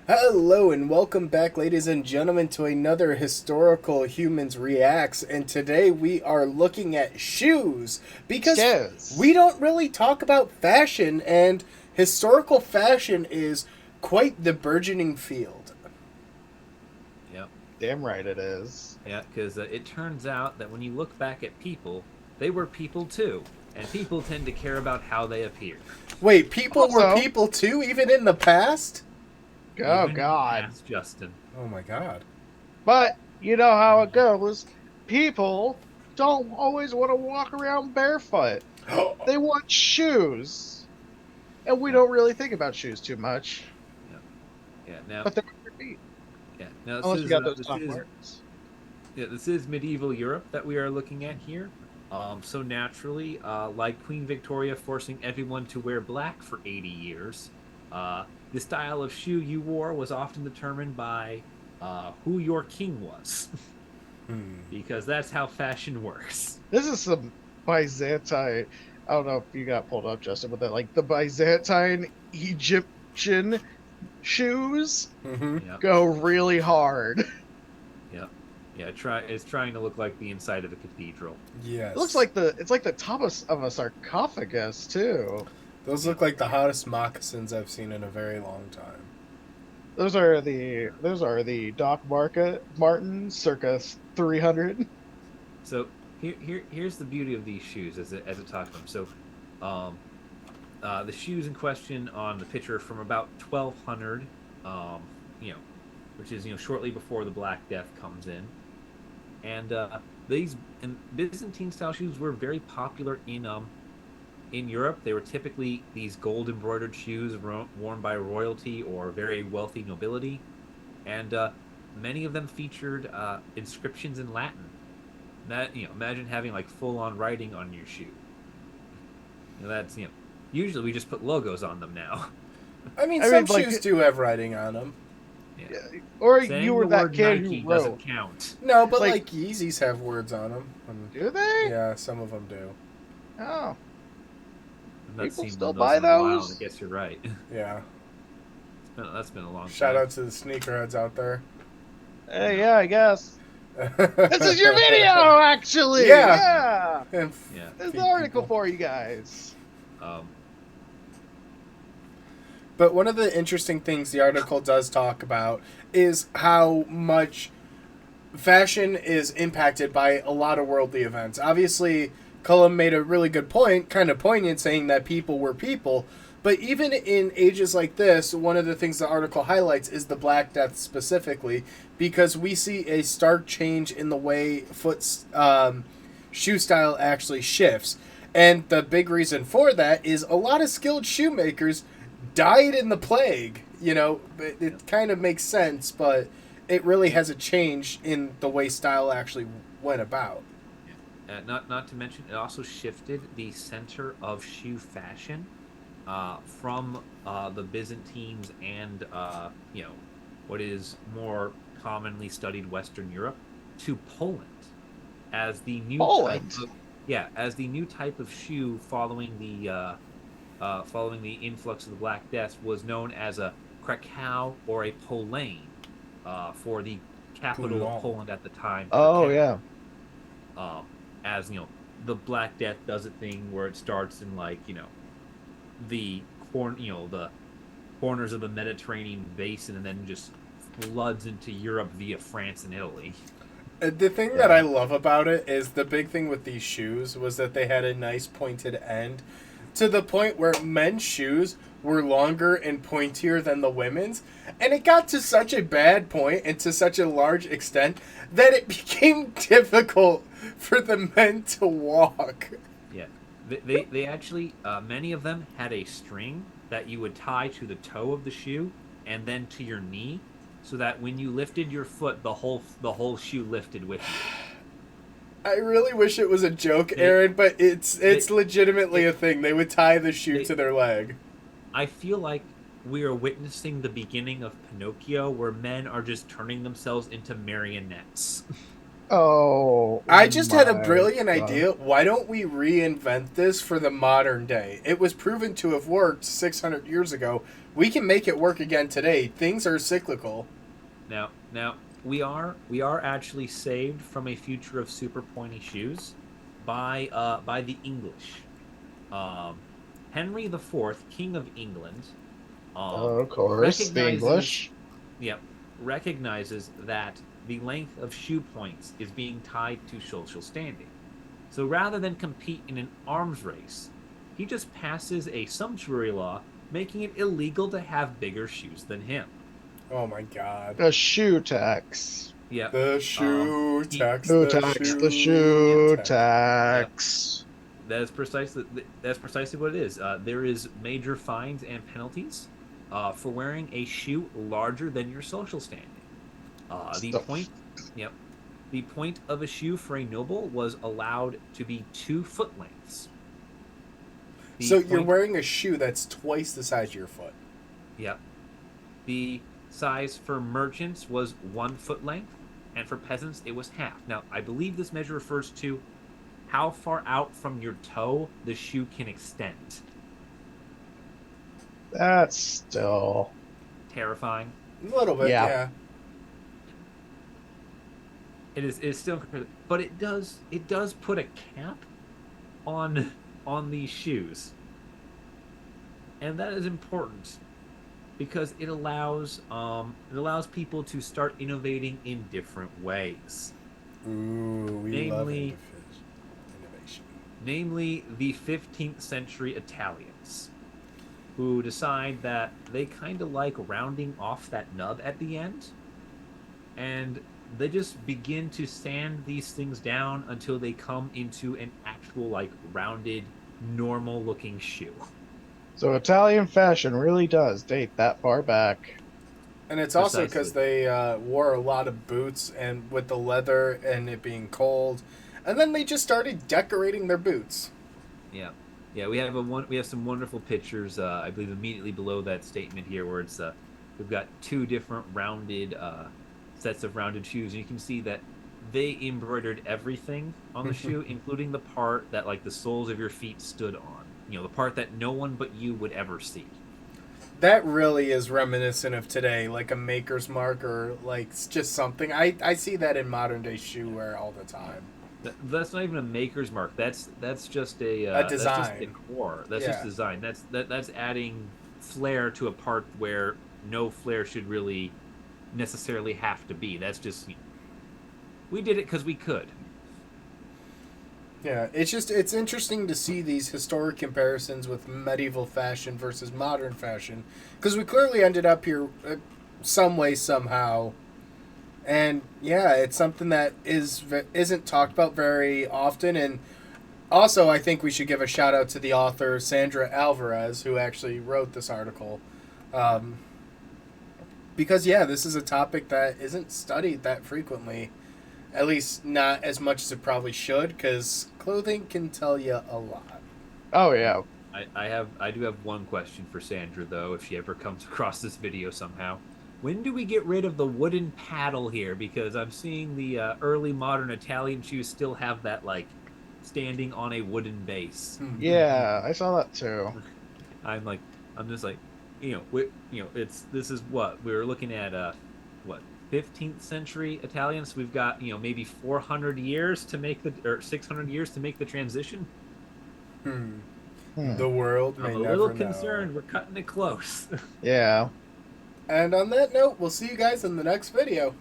Hello and welcome back, ladies and gentlemen, to another Historical Humans Reacts. And today we are looking at shoes because we Shows. don't really talk about fashion, and historical fashion is quite the burgeoning field. Yep. Damn right it is. Yeah, because it turns out that when you look back at people, they were people too, and people tend to care about how they appear. Wait, people were Also, people too, even in the past? oh Even in the god. past, Justin. Oh my god. But you know how it goes. People don't always want to walk around barefoot. They want shoes. And we Yeah, don't really think about shoes too much. yeah, yeah. Now, But they're on your feet. yeah. Now Unless you got those this Doc is Martens. yeah, this is medieval Europe that we are looking at here. So naturally, like Queen Victoria forcing everyone to wear black for 80 years, the style of shoe you wore was often determined by who your king was, Hmm. because that's how fashion works. This is some Byzantine. I don't know if you got pulled up, Justin, but that like the Byzantine Egyptian shoes Mm-hmm. Yeah, go really hard. yeah, yeah. It's trying to look like the inside of a cathedral. It looks Yes. like it's like the top of a sarcophagus too. Those Yeah, look like the hottest moccasins I've seen in a very long time. Those are the Doc Martin circa 300. so here's the beauty of these shoes as it talks about them. So, um, the shoes in question on the picture from about 1200, um, you know, which is shortly before the Black Death comes in, and these and Byzantine style shoes were very popular in Europe. They were typically these gold embroidered shoes worn by royalty or very wealthy nobility, and many of them featured inscriptions in Latin. That imagine having like full on writing on your shoe. That's usually we just put logos on them now. I mean, I some mean, shoes like, do have writing on them. Yeah, or you saying were the that word kid who Nike wrote. doesn't count. No, but Like, like Yeezys have words on them. do they? Yeah, some of them do. Oh, I've not people seen still one of those buy in a while. I those? guess you're right. Yeah. That's been a long Shout time. out to the sneakerheads out there. Hey, Yeah, yeah, I guess. This is your video, actually. Yeah. Yeah, And yeah. there's the feed article people. for you guys. Um, But one of the interesting things the article does talk about is how much fashion is impacted by a lot of worldly events. Obviously, Cullum made a really good point, kind of poignant, saying that people were people. But even in ages like this, one of the things the article highlights is the Black Death specifically, because we see a stark change in the way shoe style actually shifts. And the big reason for that is a lot of skilled shoemakers died in the plague. It kind of makes sense, but it really has a change in the way style actually went about. not to mention, it also shifted the center of shoe fashion from the Byzantines and what is more commonly studied Western Europe to Poland as the new type Poland. of as the new type of shoe following the influx of the Black Death was known as a Krakow or a Polane for the capital of Poulon. Poland at the time, Oh Krakow. yeah. As the Black Death does a thing where it starts in the the corners of the Mediterranean basin and then just floods into Europe via France and Italy. The thing that Yeah. I love about it is the big thing with these shoes was that they had a nice pointed end to the point where men's shoes were longer and pointier than the women's. And it got to such a bad point and to such a large extent that it became difficult for the men to walk. Yeah, they actually many of them had a string that you would tie to the toe of the shoe and then to your knee, so that when you lifted your foot, the whole shoe lifted with you. I really wish it was a joke, They, Aaron, but it's they, legitimately they, a thing. They would tie the shoe they to their leg. I feel like we are witnessing the beginning of Pinocchio, where men are just turning themselves into marionettes. Oh, I just had a my brilliant God. idea. Why don't we reinvent this for the modern day? It was proven to have worked 600 years ago. We can make it work again today. Things are cyclical. Now we are actually saved from a future of super pointy shoes by the English. Um, Henry IV, King of England, Of course, the recognizes English. yep recognizes that the length of shoe points is being tied to social standing. So rather than compete in an arms race, he just passes a sumptuary law making it illegal to have bigger shoes than him. Oh my god. A shoe tax. Yep. The Um, shoe he, tax, Shoe the tax, the shoe shoe tax. yep. tax. That's precisely what it is. There is major fines and penalties for wearing a shoe larger than your social standing. The Stuff. point, yep, the point of a shoe for a noble was allowed to be 2 foot lengths. The So you're point, wearing a shoe that's twice the size of your foot. yep. The size for merchants was 1 foot length, and for peasants it was half. Now, I believe this measure refers to how far out from your toe the shoe can extend. That's still. Terrifying. A little bit, Yeah. yeah. It's still, but it does put a cap on these shoes, and that is important because it allows people to start innovating in different ways. Ooh, we love Namely- innovation. Namely, the 15th century Italians, who decide that they kind of like rounding off that nub at the end, and they just begin to sand these things down until they come into an actual, like, rounded, normal looking shoe. So Italian fashion really does date that far back. And it's also because Precisely. they wore a lot of boots and with the leather and it being cold. And then they just started decorating their boots. Yeah, yeah. We have some wonderful pictures. I believe immediately below that statement here, where it's we've got 2 different rounded sets of rounded shoes, and you can see that they embroidered everything on the shoe, including the part that like the soles of your feet stood on. You know, the part that no one but you would ever see. That really is reminiscent of today, like a maker's mark or like just something. I see that in modern day shoe wear all the time. That's not even a maker's mark. That's just a A that's just design. decor. That's just Yeah. design. That's adding flair to a part where no flair should really necessarily have to be. That's just we did it because we could. Yeah, it's interesting to see these historic comparisons with medieval fashion versus modern fashion because we clearly ended up here some way somehow. And yeah, it's something that isn't talked about very often. And also, I think we should give a shout out to the author Sandra Alvarez, who actually wrote this article, um, because yeah, this is a topic that isn't studied that frequently, at least not as much as it probably should, because clothing can tell you a lot. Oh yeah. I do have one question for Sandra though, if she ever comes across this video somehow. When do we get rid of the wooden paddle here? Because I'm seeing the early modern Italian shoes still have that like standing on a wooden base. Yeah, I saw that too. I'm like, I'm just like, this is what we were looking at. What 15th century Italians? So we've got maybe 400 years to make or 600 years to make the transition. Hmm. Hmm. The world may I'm a never little know. concerned. We're cutting it close. Yeah. And on that note, we'll see you guys in the next video.